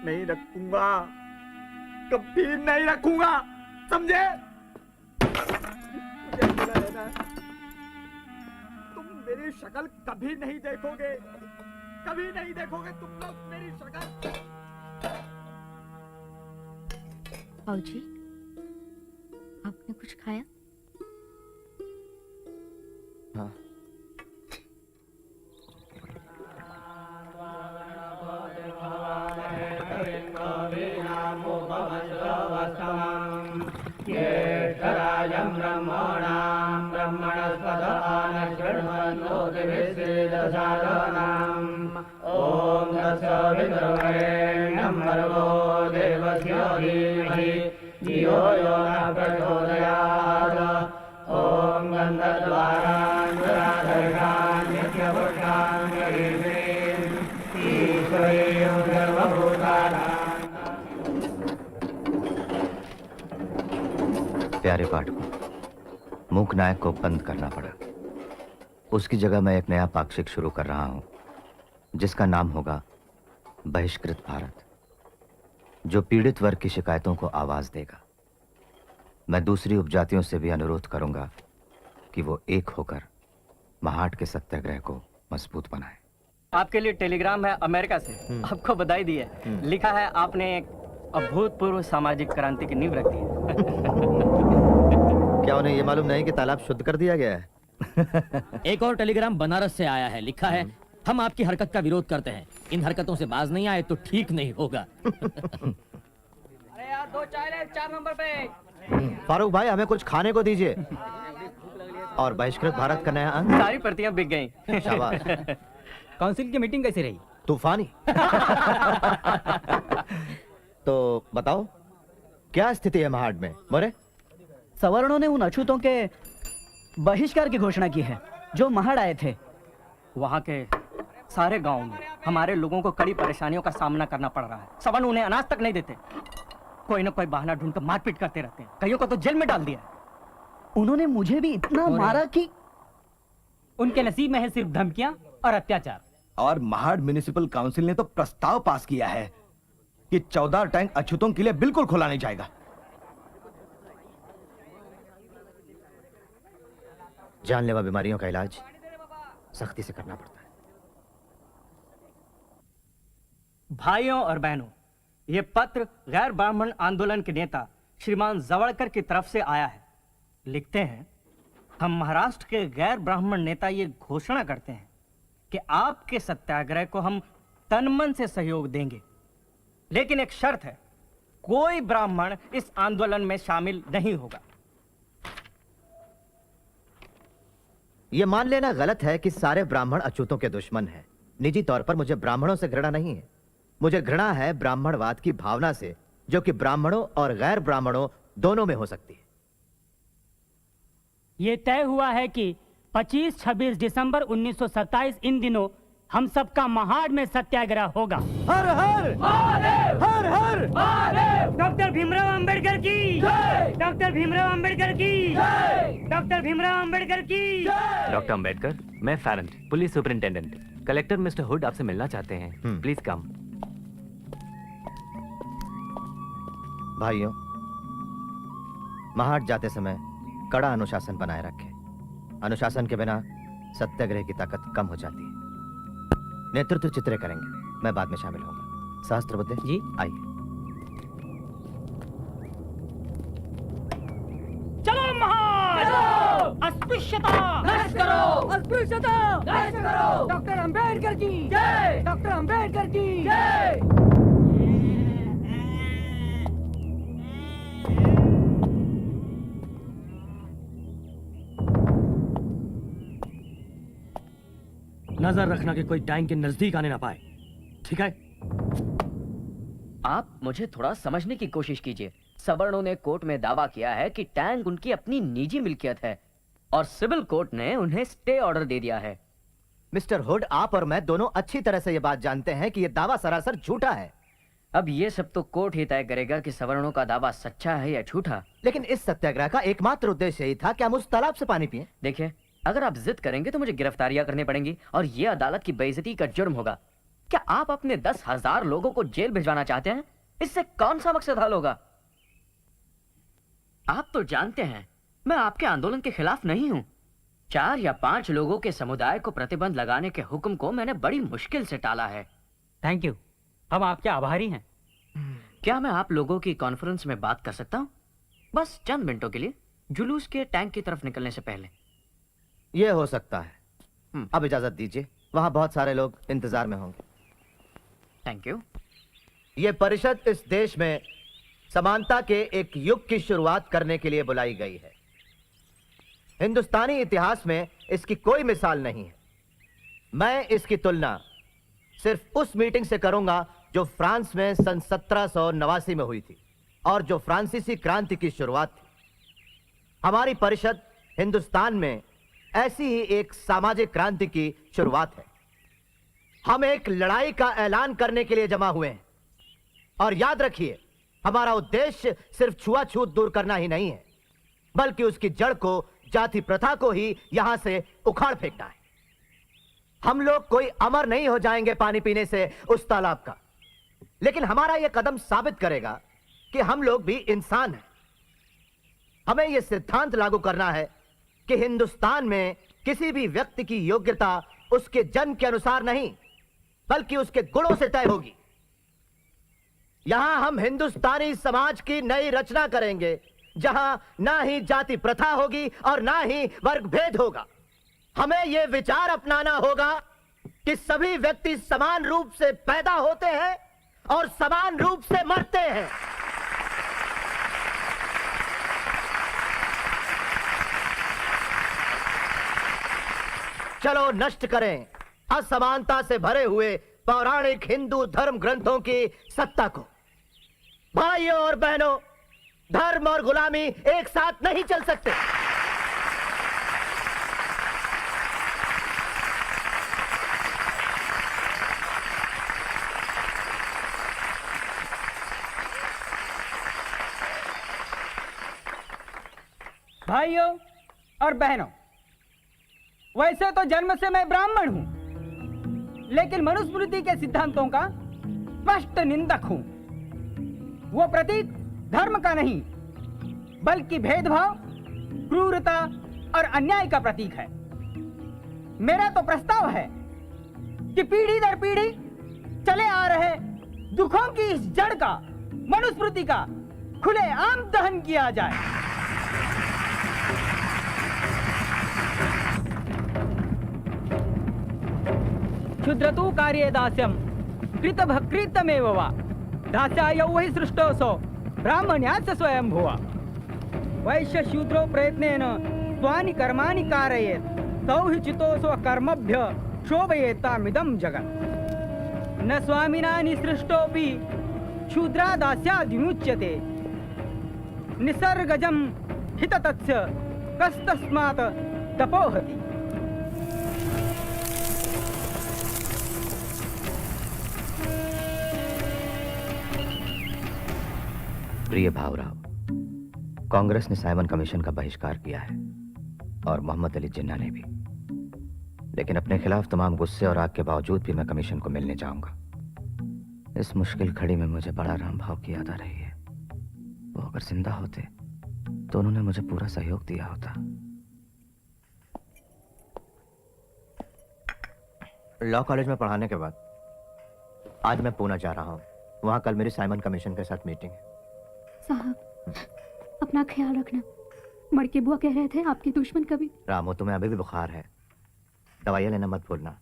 नहीं रखूंगा, कभी नहीं रखूंगा, समझे? मुझे बोला है ना, तुम मेरी शक्ल कभी नहीं देखोगे, कभी नहीं देखोगे तुम लोग मेरी शक्ल। बाबूजी, आपने कुछ खाया? हाँ। ब्रह्मणां ब्रह्मणस्पदान शृण्वन्नोतिभिश्रीदशादनाम् ॐ तत्सवितुर्वरेण्यं भर्गो देवस्य धीमहि धियो यो नः प्रचोदयात् ॐ गन्धद्वारान् नित्यपुष्टान् गरीषीम् ईश्वरीं सर्वभूतानां। प्यारे पाठकों, मूक नायक को बंद करना पड़ा। उसकी जगह मैं एक नया पाक्षिक शुरू कर रहा हूं, जिसका नाम होगा बहिष्कृत भारत, जो पीड़ित वर्ग की शिकायतों को आवाज देगा। मैं दूसरी उपजातियों से भी अनुरोध करूंगा कि वो एक होकर महाट के सत्याग्रह को मजबूत बनाएं। आपके लिए टेलीग्राम है अमेरिका से। आपको बधाई दी है। लिखा है आपने एक अभूतपूर्व सामाजिक क्रांति की नींव रखी है। क्या उन्हें यह मालूम नहीं कि तालाब शुद्ध कर दिया गया है? एक और टेलीग्राम बनारस से आया है। लिखा है, हम आपकी हरकत का विरोध करते हैं, इन हरकतों से बाज नहीं आए तो ठीक नहीं होगा। अरे यार, 2 चाय ले 4 नंबर पे। फारूक भाई, हमें कुछ खाने को दीजिए। और बहिष्कृत भारत का नया अंक। सारी प्रतियां बिक गईं। शाबाश। काउंसिल की मीटिंग कैसी रही? तूफानी। तो बताओ, क्या स्थिति है महाड में? मोरे, सवर्णों ने उन अछूतों के बहिष्कार की घोषणा की है जो महाड़ आए थे। वहाँ के सारे गांव में हमारे लोगों को कड़ी परेशानियों का सामना करना पड़ रहा है। सवर्ण उन्हें अनाज तक नहीं देते, कोई ना कोई बहाना ढूंढकर मारपीट करते रहते हैं। कईयों को तो जेल में डाल दिया है। उन्होंने मुझे भी इतना मारा कि उनके नसीब में है सिर्फ धमकियां और अत्याचार। और महाड़ म्युनिसिपल काउंसिल ने तो प्रस्ताव पास किया है कि 14 टैंक अछूतों के लिए बिल्कुल खोला नहीं जाएगा। जानलेवा बीमारियों का इलाज सख्ती से करना पड़ता है। भाइयों और बहनों, ये पत्र गैर ब्राह्मण आंदोलन के नेता श्रीमान जवड़कर की तरफ से आया है। लिखते हैं, हम महाराष्ट्र के गैर ब्राह्मण नेता ये घोषणा करते हैं कि आपके सत्याग्रह को हम तन मन से सहयोग देंगे, लेकिन एक शर्त है, कोई ब्राह्मण इस आंदोलन में शामिल नहीं होगा। यह मान लेना गलत है कि सारे ब्राह्मण अछूतों के दुश्मन हैं। निजी तौर पर मुझे ब्राह्मणों से घृणा नहीं है, मुझे घृणा है ब्राह्मणवाद की भावना से, जो कि ब्राह्मणों और गैर ब्राह्मणों दोनों में हो सकती है। ये तय हुआ है कि 25-26 दिसंबर 1927 इन दिनों हम सबका महाड़ में सत्याग्रह होगा। हर हर महादेव, हर हर महादेव। डॉक्टर भीमराव अंबेडकर की जय, डॉक्टर भीमराव अंबेडकर की जय, डॉक्टर भीमराव अंबेडकर की जय। डॉक्टर अंबेडकर, मैं Farrant, police superintendent, collector mister Hood आपसे मिलना चाहते हैं। Please come. भाइयों, महाड जाते समय कड़ा अनुशासन बनाए रखें। अनुशासन के बिना सत्याग्रह की ताकत कम हो जाती है। नेतृत्व चित्रे करेंगे, मैं बाद में शामिल होऊंगा। सहस्त्रबुद्धे जी, आइए। चलो महाड़, अस्पृश्यता नष्ट करो, अस्पृश्यता नष्ट करो। डॉक्टर अंबेडकर की जय, डॉक्टर अंबेडकर की जय। नजर रखना कि कोई टैंक के नजदीक आने ना पाए, ठीक है? आप मुझे थोड़ा समझने की कोशिश कीजिए। सवर्णों ने कोर्ट में दावा किया है कि टैंक उनकी अपनी निजी मिल्कियत है और सिविल कोर्ट ने उन्हें स्टे ऑर्डर दे दिया है। मिस्टर हुड, आप और मैं दोनों अच्छी तरह से यह बात जानते हैं कि यह दावा सरासर झूठा है। अब ये सब तो कोर्ट ही तय करेगा कि सवर्णों का दावा सच्चा है या झूठा। लेकिन इस सत्याग्रह का एकमात्र उद्देश्य यही था कि हम उस तालाब से पानी पिएं। देखिए, अगर आप जिद करेंगे तो मुझे गिरफ्तारियां करनी पड़ेंगी और ये अदालत की बेइज्जती का जुर्म होगा। क्या आप अपने 10,000 लोगों को जेल भिजवाना चाहते हैं? इससे कौन सा मकसद हल होगा? आप तो जानते हैं मैं आपके आंदोलन के खिलाफ नहीं हूं। 4 या 5 लोगों के समुदाय को प्रतिबंध लगाने के हुक्म को मैंने बड़ी मुश्किल से टाला है। थैंक यू, हम आपके आभारी हैं। क्या मैं आप लोगों की कॉन्फ्रेंस में बात कर सकता हूं? बस चंद मिनटों के लिए, जुलूस के टैंक की तरफ निकलने से पहले। ये हो सकता है। अब इजाजत दीजिए, वहां बहुत सारे लोग इंतजार में होंगे। Thank you. ये परिषद इस देश में समानता के एक युग की शुरुआत करने के लिए बुलाई गई है। हिंदुस्तानी इतिहास में इसकी कोई मिसाल नहीं है। मैं इसकी तुलना सिर्फ उस मीटिंग से करूंगा जो फ्रांस में सन 1789 में हुई थी और जो फ्रांसीसी क्रांति की शुरुआत थी। हमारी परिषद हिंदुस्तान में ऐसी ही एक सामाजिक क्रांति की शुरुआत है। हम एक लड़ाई का ऐलान करने के लिए जमा हुए हैं और याद रखिए, हमारा उद्देश्य सिर्फ छुआछूत दूर करना ही नहीं है, बल्कि उसकी जड़ को, जाति प्रथा को ही यहां से उखाड़ फेंकना है। हम लोग कोई अमर नहीं हो जाएंगे पानी पीने से उस तालाब का, लेकिन हमारा यह कदम साबित करेगा कि हम लोग भी इंसान हैं। हमें यह सिद्धांत लागू करना है कि हिंदुस्तान में किसी भी व्यक्ति की योग्यता उसके जन्म के अनुसार नहीं, बल्कि उसके गुणों से तय होगी। यहां हम हिंदुस्तानी समाज की नई रचना करेंगे, जहां ना ही जाति प्रथा होगी और ना ही वर्ग भेद होगा। हमें यह विचार अपनाना होगा कि सभी व्यक्ति समान रूप से पैदा होते हैं और समान रूप से मरते हैं। चलो नष्ट करें असमानता से भरे हुए पौराणिक हिंदू धर्म ग्रंथों की सत्ता को। भाइयों और बहनों, धर्म और गुलामी एक साथ नहीं चल सकते। भाइयों और बहनों, वैसे तो जन्म से मैं ब्राह्मण हूं, लेकिन मनुस्मृति के सिद्धांतों का स्पष्ट निंदक हूं। वो प्रतीक धर्म का नहीं, बल्कि भेदभाव, क्रूरता और अन्याय का प्रतीक है। मेरा तो प्रस्ताव है कि पीढ़ी दर पीढ़ी चले आ रहे दुखों की इस जड़ का, मनुस्मृति का खुलेआम दहन किया जाए। क्षुद्रतु कार्ये दास्यम कृतभकृतमेव वा दास्यायौ हि सृष्टोऽसौ ब्राह्मण्यास्य स्वयं भुवा। वैश्य शूद्रो प्रयत्नेन स्वानि कर्माणि कारयेत् तौ हि चितो स्वकर्मभ्य शोभयेतामिदं जगत्। न स्वामिना निसृष्टोऽपि शूद्रादास्याद् विमुच्यते। निसर्गजं हिततस्य कस्तस्मात् तपोहति। प्रिय भावराव, कांग्रेस ने साइमन कमीशन का बहिष्कार किया है और मोहम्मद अली जिन्ना ने भी। लेकिन अपने खिलाफ तमाम गुस्से और आग के बावजूद भी मैं कमीशन को मिलने जाऊंगा। इस मुश्किल घड़ी में मुझे बड़ा राम भाव की याद आ रही है। वो अगर जिंदा होते तो उन्होंने मुझे पूरा सहयोग दिया होता। लॉ कॉलेज में पढ़ाने के बाद आज मैं पूना जा रहा हूँ। वहां कल मेरी साइमन कमीशन के साथ मीटिंग है। साहब, अपना ख्याल रखना। मड़के बुआ कह रहे थे आपके दुश्मन कभी। रामो, तुम्हें अभी भी बुखार है, दवाइयाँ लेना मत भूलना।